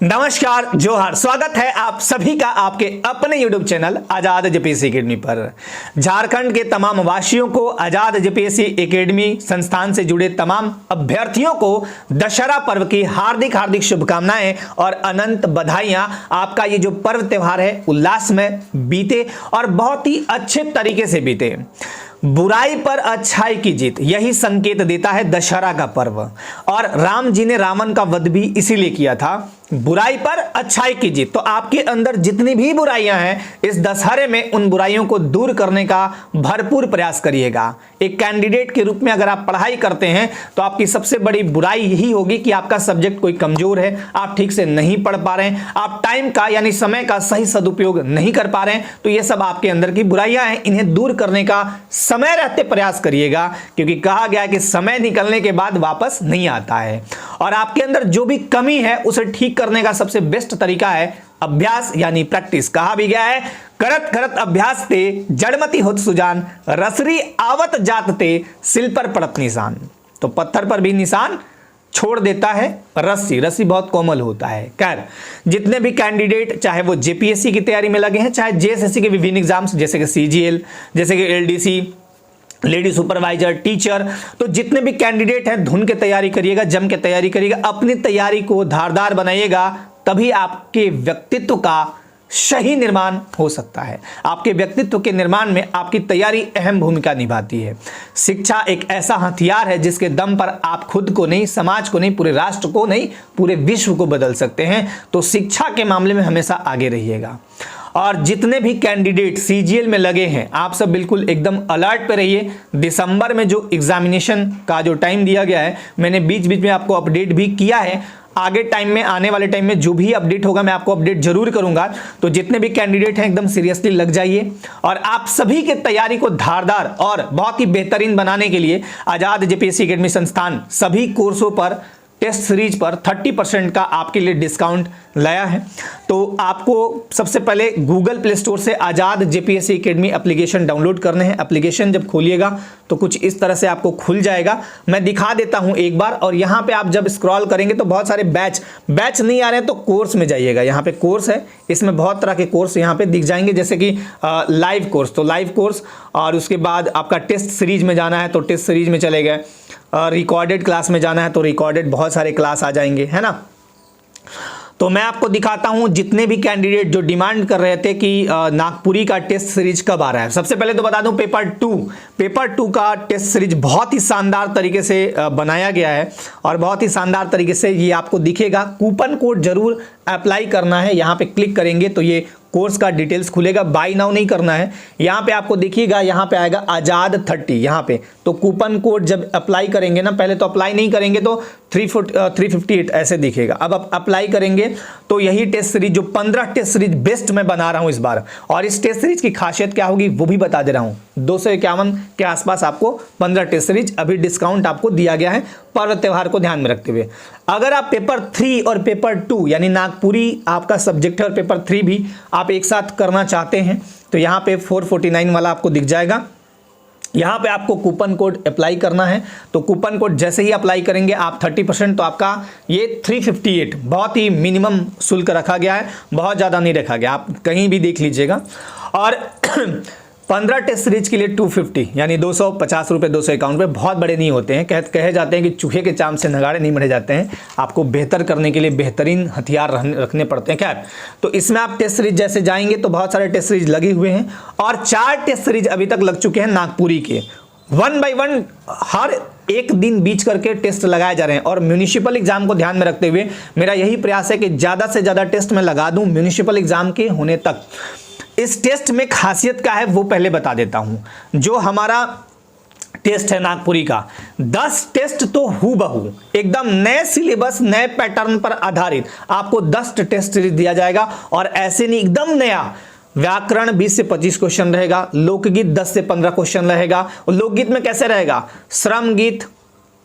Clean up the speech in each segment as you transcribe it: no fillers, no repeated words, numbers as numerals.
नमस्कार, जोहार। स्वागत है आप सभी का आपके अपने YouTube चैनल आजाद जेपीएससी एकेडमी पर। झारखंड के तमाम वासियों को आजाद जेपीएससी एकेडमी संस्थान से जुड़े तमाम अभ्यर्थियों को दशहरा पर्व की हार्दिक हार्दिक शुभकामनाएं और अनंत बधाइयां। आपका ये जो पर्व त्योहार है उल्लास में बीते और बहुत ही अच्छे तरीके से बीते। बुराई पर अच्छाई की जीत, यही संकेत देता है दशहरा का पर्व। और राम जी ने रावण का वध भी इसीलिए किया था, बुराई पर अच्छाई की जीत। तो आपके अंदर जितनी भी बुराइयां हैं, इस दशहरे में उन बुराइयों को दूर करने का भरपूर प्रयास करिएगा। एक कैंडिडेट के रूप में अगर आप पढ़ाई करते हैं तो आपकी सबसे बड़ी बुराई यही होगी कि आपका सब्जेक्ट कोई कमजोर है, आप ठीक से नहीं पढ़ पा रहे हैं, आप टाइम का यानी समय का सही सदुपयोग नहीं कर पा रहे हैं। तो ये सब आपके अंदर की बुराइयां हैं, इन्हें दूर करने का समय रहते प्रयास करिएगा, क्योंकि कहा गया है कि समय निकलने के बाद वापस नहीं आता है। और आपके अंदर जो भी कमी है उसे ठीक करने का सबसे बेस्ट तरीका है अभ्यास यानी प्रैक्टिस। कहा भी गया है, करत करत अभ्यास ते जड़मती होत सुजान, रसरी आवत जात ते सिल पर पड़त निशान। तो पत्थर पर भी निशान छोड़ देता है रस्सी, रस्सी बहुत कोमल होता है। खैर, जितने भी कैंडिडेट चाहे वो जेपीएससी की तैयारी में लगे हैं, चाहे जेएसएससी के विभिन्न एग्जाम्स जैसे कि सीजीएल, जैसे कि एलडीसी, लेडी सुपरवाइजर, टीचर, तो जितने भी कैंडिडेट हैं धुन की तैयारी करिएगा, जम के तैयारी करिएगा, अपनी तैयारी को धारदार बनाइएगा, तभी आपके व्यक्तित्व का सही निर्माण हो सकता है। आपके व्यक्तित्व के निर्माण में आपकी तैयारी अहम भूमिका निभाती है। शिक्षा एक ऐसा हथियार है जिसके दम पर आप खुद को नहीं, समाज को नहीं, पूरे राष्ट्र को नहीं, पूरे विश्व को बदल सकते हैं। तो शिक्षा के मामले में हमेशा आगे रहिएगा। और जितने भी कैंडिडेट सीजीएल में लगे हैं, आप सब बिल्कुल एकदम अलर्ट पे रहिए। दिसंबर में जो एग्जामिनेशन का जो टाइम दिया गया है, मैंने बीच बीच में आपको अपडेट भी किया है। आगे टाइम में, आने वाले टाइम में जो भी अपडेट होगा मैं आपको अपडेट जरूर करूंगा। तो जितने भी कैंडिडेट हैं एकदम सीरियसली लग जाइए। और आप सभी के तैयारी को धारदार और बहुत ही बेहतरीन बनाने के लिए आजाद जेपीएससी एकेडमी संस्थान सभी कोर्सों पर, टेस्ट सीरीज पर 30% का आपके लिए डिस्काउंट लाया है। तो आपको सबसे पहले गूगल प्ले स्टोर से आजाद जेपीएससी एकेडमी एप्लीकेशन डाउनलोड करने हैं। एप्लीकेशन जब खोलिएगा तो कुछ इस तरह से आपको खुल जाएगा। मैं दिखा देता हूं एक बार। और यहां पे आप जब स्क्रॉल करेंगे तो बहुत सारे बैच नहीं आ रहे हैं, तो कोर्स में जाइएगा। यहां पे कोर्स है, इसमें बहुत तरह के कोर्स यहां पे दिख जाएंगे, जैसे कि लाइव कोर्स, तो लाइव कोर्स। और उसके बाद आपका टेस्ट सीरीज में जाना है तो टेस्ट सीरीज में चले गए। रिकॉर्डेड क्लास में जाना है तो रिकॉर्डेड बहुत सारे क्लास आ जाएंगे, है ना। तो मैं आपको दिखाता हूं जितने भी कैंडिडेट जो डिमांड कर रहे थे कि नागपुरी का टेस्ट सीरीज कब आ रहा है। सबसे पहले तो बता दूं, पेपर टू का टेस्ट सीरीज बहुत ही शानदार तरीके से बनाया गया है और बहुत ही शानदार तरीके से ये आपको दिखेगा। कूपन कोड जरूर अप्लाई करना है। यहाँ पे क्लिक करेंगे तो ये कोर्स का डिटेल्स खुलेगा। बाय नाउ नहीं करना है। यहाँ पे आपको देखिएगा, यहाँ पे आएगा आजाद 30, यहाँ पे तो कूपन कोड जब अप्लाई करेंगे ना, पहले तो अप्लाई नहीं करेंगे तो 358 ऐसे दिखेगा। अब आप अप्लाई करेंगे तो यही टेस्ट सीरीज, जो 15 टेस्ट सीरीज बेस्ट मैं बना रहा हूँ इस बार। और इस टेस्ट सीरीज की खासियत क्या होगी वो भी बता दे रहा हूँ। 251 के आसपास आपको 15 टेस्ट सीरीज अभी डिस्काउंट आपको दिया गया है, पर्व त्योहार को ध्यान में रखते हुए। अगर आप पेपर 3 और पेपर 2 यानी नागपुरी आपका सब्जेक्ट है और पेपर 3 भी आप एक साथ करना चाहते हैं तो यहाँ पे 449 वाला आपको दिख जाएगा। यहाँ पे आपको कूपन कोड अप्लाई करना है। तो कूपन कोड जैसे ही अप्लाई करेंगे आप 30%, तो आपका ये 358 बहुत ही मिनिमम शुल्क रखा गया है, बहुत ज़्यादा नहीं रखा गया, आप कहीं भी देख लीजिएगा। और 15 टेस्ट सीरीज के लिए 250 यानी 250 रुपये, 251 रुपये बहुत बड़े नहीं होते हैं। कहे जाते हैं कि चूहे के चाम से नगाड़े नहीं मरे जाते हैं। आपको बेहतर करने के लिए बेहतरीन हथियार रखने पड़ते हैं। खैर, तो इसमें आप टेस्ट सीरीज जैसे जाएंगे तो बहुत सारे टेस्ट सीरीज लगे हुए हैं और 4 टेस्ट सीरीज अभी तक लग चुके हैं नागपुरी के। 1 by 1 हर एक दिन बीच करके टेस्ट लगाए जा रहे हैं। और म्यूनिसिपल एग्जाम को ध्यान में रखते हुए मेरा यही प्रयास है कि ज़्यादा से ज़्यादा टेस्ट मैं लगा दूँ म्यूनिसिपल एग्जाम के होने तक। इस टेस्ट में खासियत क्या है वो पहले बता देता हूं। जो हमारा टेस्ट है नागपुरी का, 10 टेस्ट तो हूबहू एकदम नए सिलेबस, नए पैटर्न पर आधारित आपको 10 टेस्ट सीरीज दिया जाएगा। और ऐसे नहीं, एकदम नया। व्याकरण 20 से 25 क्वेश्चन रहेगा, लोकगीत 10 से 15 क्वेश्चन रहेगा। लोकगीत में कैसे रहेगा? श्रम गीत,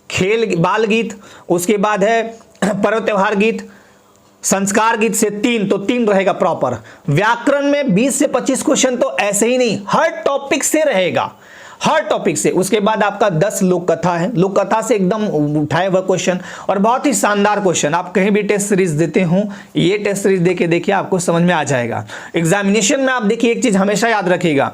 खेल बाल गीत, उसके बाद है पर्व त्योहार गीत, संस्कार गीत से 3, तो 3 रहेगा प्रॉपर। व्याकरण में 20 से 25 क्वेश्चन तो ऐसे ही नहीं, हर टॉपिक से रहेगा। हर टॉपिक से। उसके बाद आपका 10 लोक कथा है, लोक कथा से एकदम उठाए हुआ क्वेश्चन और बहुत ही शानदार क्वेश्चन। आप कहीं भी टेस्ट सीरीज देते हो, ये टेस्ट सीरीज देके देखिए, आपको समझ में आ जाएगा। एग्जामिनेशन में आप देखिए एक चीज हमेशा याद रखिएगा,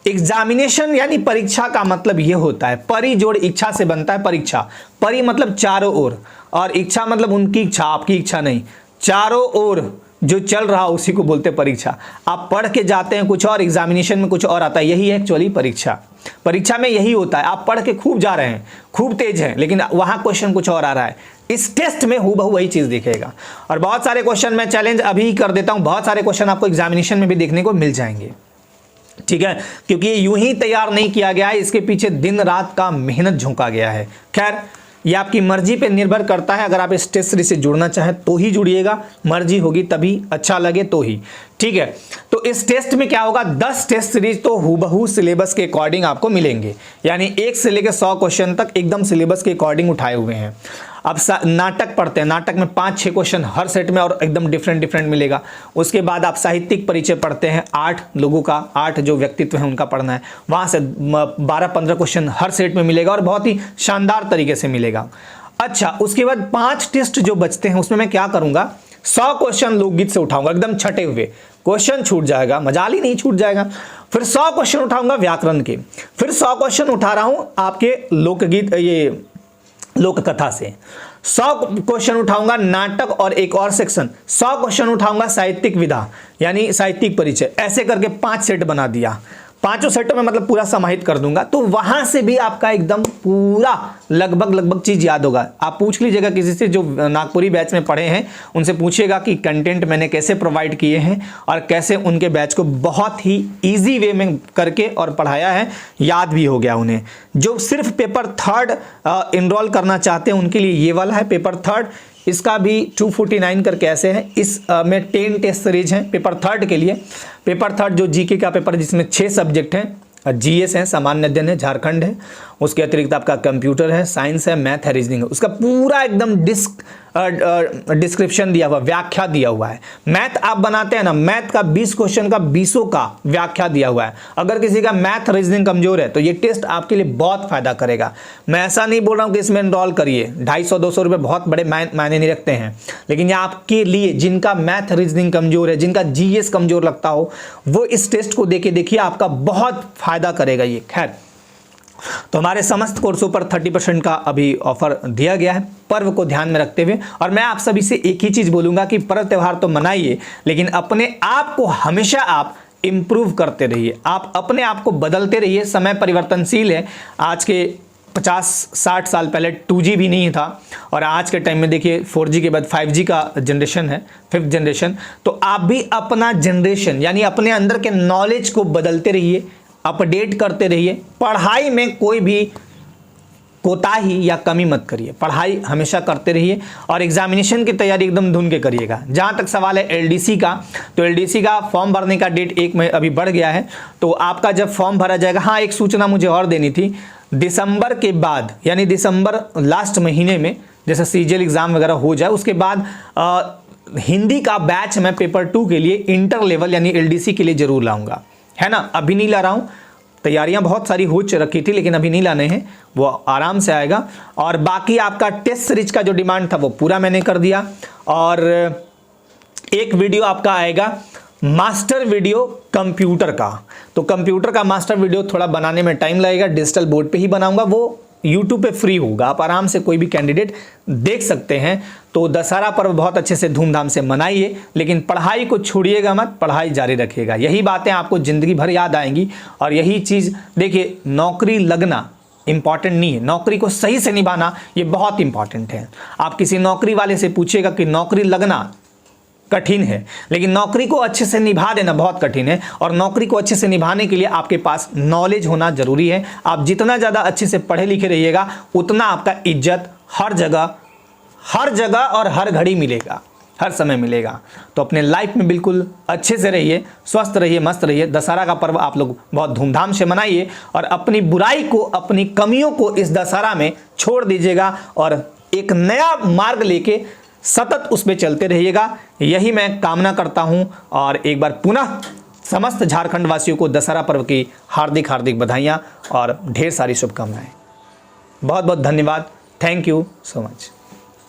एग्जामिनेशन यानी परीक्षा का मतलब यह होता है, परि जोड़ इच्छा से बनता है परीक्षा। परि मतलब चारों ओर, और इच्छा मतलब उनकी इच्छा, आपकी इच्छा नहीं, चारों ओर जो चल रहा उसी को बोलते हैं परीक्षा। आप पढ़ के जाते हैं कुछ और, एग्जामिनेशन में कुछ और आता है, यही है एक्चुअली परीक्षा। परीक्षा में यही होता है, आप पढ़ के खूब जा रहे हैं, खूब तेज हैं, लेकिन वहां क्वेश्चन कुछ और आ रहा है। इस टेस्ट में हूबहू वही चीज दिखेगा। और बहुत सारे क्वेश्चन मैं चैलेंज अभी कर देता हूं, बहुत सारे क्वेश्चन आपको एग्जामिनेशन में भी देखने को मिल जाएंगे, ठीक है, क्योंकि ये यूं ही तैयार नहीं किया गया है, इसके पीछे दिन रात का मेहनत झोंका गया है। खैर, ये आपकी मर्जी पे निर्भर करता है। अगर आप इस टेस्ट सीरीज से जुड़ना चाहें तो ही जुड़िएगा, मर्जी होगी तभी, अच्छा लगे तो ही, ठीक है। तो इस टेस्ट में क्या होगा, 10 टेस्ट सीरीज तो हूबहू सिलेबस के अकॉर्डिंग आपको मिलेंगे, यानी 1 से लेकर 100 क्वेश्चन तक एकदम सिलेबस के अकॉर्डिंग उठाए हुए हैं। अब नाटक पढ़ते हैं, नाटक में 5-6 क्वेश्चन हर सेट में और एकदम डिफरेंट मिलेगा। उसके बाद आप साहित्यिक परिचय पढ़ते हैं, 8 लोगों का, 8 जो व्यक्तित्व है उनका पढ़ना है, वहां से 12-15 क्वेश्चन हर सेट में मिलेगा और बहुत ही शानदार तरीके से मिलेगा। अच्छा, उसके बाद 5 टेस्ट जो बचते हैं उसमें मैं क्या करूंगा, 100 क्वेश्चन लोकगीत से उठाऊंगा, एकदम छटे हुए क्वेश्चन छूट जाएगा, मजाल ही नहीं छूट जाएगा। फिर 100 क्वेश्चन उठाऊंगा व्याकरण के, फिर 100 क्वेश्चन उठा रहा हूं आपके लोकगीत, ये लोक कथा से, 100 क्वेश्चन उठाऊंगा नाटक और एक और सेक्शन, 100 क्वेश्चन उठाऊंगा साहित्यिक विधा यानी साहित्यिक परिचय। ऐसे करके 5 सेट बना दिया, 5 सेटों में मतलब पूरा समाहित कर दूंगा, तो वहां से भी आपका एकदम पूरा लगभग चीज याद होगा। आप पूछ लीजिएगा किसी से जो नागपुरी बैच में पढ़े हैं, उनसे पूछिएगा कि कंटेंट मैंने कैसे प्रोवाइड किए हैं और कैसे उनके बैच को बहुत ही इजी वे में करके और पढ़ाया है, याद भी हो गया उन्हें। जो सिर्फ पेपर 3 इनरोल करना चाहते हैं उनके लिए ये वाला है पेपर 3, इसका भी 249 करके ऐसे है। इस में 10 टेस्ट सीरीज हैं पेपर 3 के लिए। पेपर 3 जो जीके का पेपर जिसमें 6 सब्जेक्ट हैं, जीएस है, सामान्य अध्ययन है, झारखंड है, उसके अतिरिक्त आपका कंप्यूटर है, साइंस है, मैथ है, रीजनिंग है। उसका पूरा एकदम डिस्क्रिप्शन दिया हुआ, व्याख्या दिया हुआ है। मैथ आप बनाते हैं ना, मैथ का 20 क्वेश्चन का 20 का व्याख्या दिया हुआ है। अगर किसी का मैथ रीजनिंग कमजोर है तो ये टेस्ट आपके लिए बहुत फायदा करेगा। मैं ऐसा नहीं बोल रहा हूं कि इसमें एनरोल करिए, 250-200 रुपये बहुत बड़े मायने नहीं रखते हैं, लेकिन ये आपके लिए जिनका मैथ रीजनिंग कमजोर है, जिनका जीएस कमजोर लगता हो, वो इस टेस्ट को देके देखिए, आपका बहुत फायदा करेगा ये। खैर, तो हमारे समस्त कोर्सों पर 30% का अभी ऑफर दिया गया है पर्व को ध्यान में रखते हुए। और मैं आप सभी से एक ही चीज बोलूंगा कि पर्व त्यौहार तो मनाइए, लेकिन अपने आप को हमेशा आप इंप्रूव करते रहिए, आप अपने आप को बदलते रहिए। समय परिवर्तनशील है। आज के 50-60 साल पहले 2G भी नहीं था, और आज के टाइम में देखिए 4G के बाद 5G का जनरेशन है, 5th जनरेशन। तो आप भी अपना जनरेशन यानी अपने अंदर के नॉलेज को बदलते रहिए, अपडेट करते रहिए। पढ़ाई में कोई भी कोताही या कमी मत करिए, पढ़ाई हमेशा करते रहिए और एग्जामिनेशन की तैयारी एकदम धुन के करिएगा। जहाँ तक सवाल है एलडीसी का, तो एलडीसी का फॉर्म भरने का डेट 1 मई अभी बढ़ गया है, तो आपका जब फॉर्म भरा जाएगा, हाँ एक सूचना मुझे और देनी थी, दिसंबर के बाद यानी दिसंबर लास्ट महीने में जैसे सीजीएल एग्जाम वगैरह हो जाए, उसके बाद हिंदी का बैच मैं पेपर 2 के लिए इंटर लेवल यानी एलडीसी के लिए जरूर लाऊंगा, है ना। अभी नहीं ला रहा हूँ, तैयारियां बहुत सारी हो रखी थी, लेकिन अभी नहीं लाने हैं, वो आराम से आएगा। और बाकी आपका टेस्ट सीरीज का जो डिमांड था वो पूरा मैंने कर दिया। और एक वीडियो आपका आएगा मास्टर वीडियो कंप्यूटर का, तो कंप्यूटर का मास्टर वीडियो थोड़ा बनाने में टाइम लगेगा, डिजिटल बोर्ड पे ही बनाऊंगा, वो YouTube पे फ्री होगा, आप आराम से कोई भी कैंडिडेट देख सकते हैं। तो दशहरा पर्व बहुत अच्छे से धूमधाम से मनाइए, लेकिन पढ़ाई को छोड़िएगा मत, पढ़ाई जारी रखिएगा। यही बातें आपको जिंदगी भर याद आएंगी। और यही चीज़ देखिए, नौकरी लगना इंपॉर्टेंट नहीं है, नौकरी को सही से निभाना ये बहुत इंपॉर्टेंट है। आप किसी नौकरी वाले से पूछिएगा कि नौकरी लगना कठिन है, लेकिन नौकरी को अच्छे से निभा देना बहुत कठिन है। और नौकरी को अच्छे से निभाने के लिए आपके पास नॉलेज होना जरूरी है। आप जितना ज़्यादा अच्छे से पढ़े लिखे रहिएगा, उतना आपका इज्जत हर जगह और हर घड़ी मिलेगा, हर समय मिलेगा। तो अपने लाइफ में बिल्कुल अच्छे से रहिए, स्वस्थ रहिए, मस्त रहिए। दशहरा का पर्व आप लोग बहुत धूमधाम से मनाइए और अपनी बुराई को, अपनी कमियों को इस दशहरा में छोड़ दीजिएगा और एक नया मार्ग लेके सतत उस पर चलते रहिएगा। यही मैं कामना करता हूं। और एक बार पुनः समस्त झारखंड वासियों को दशहरा पर्व की हार्दिक हार्दिक बधाइयाँ और ढेर सारी शुभकामनाएं। बहुत बहुत धन्यवाद। Thank you so much.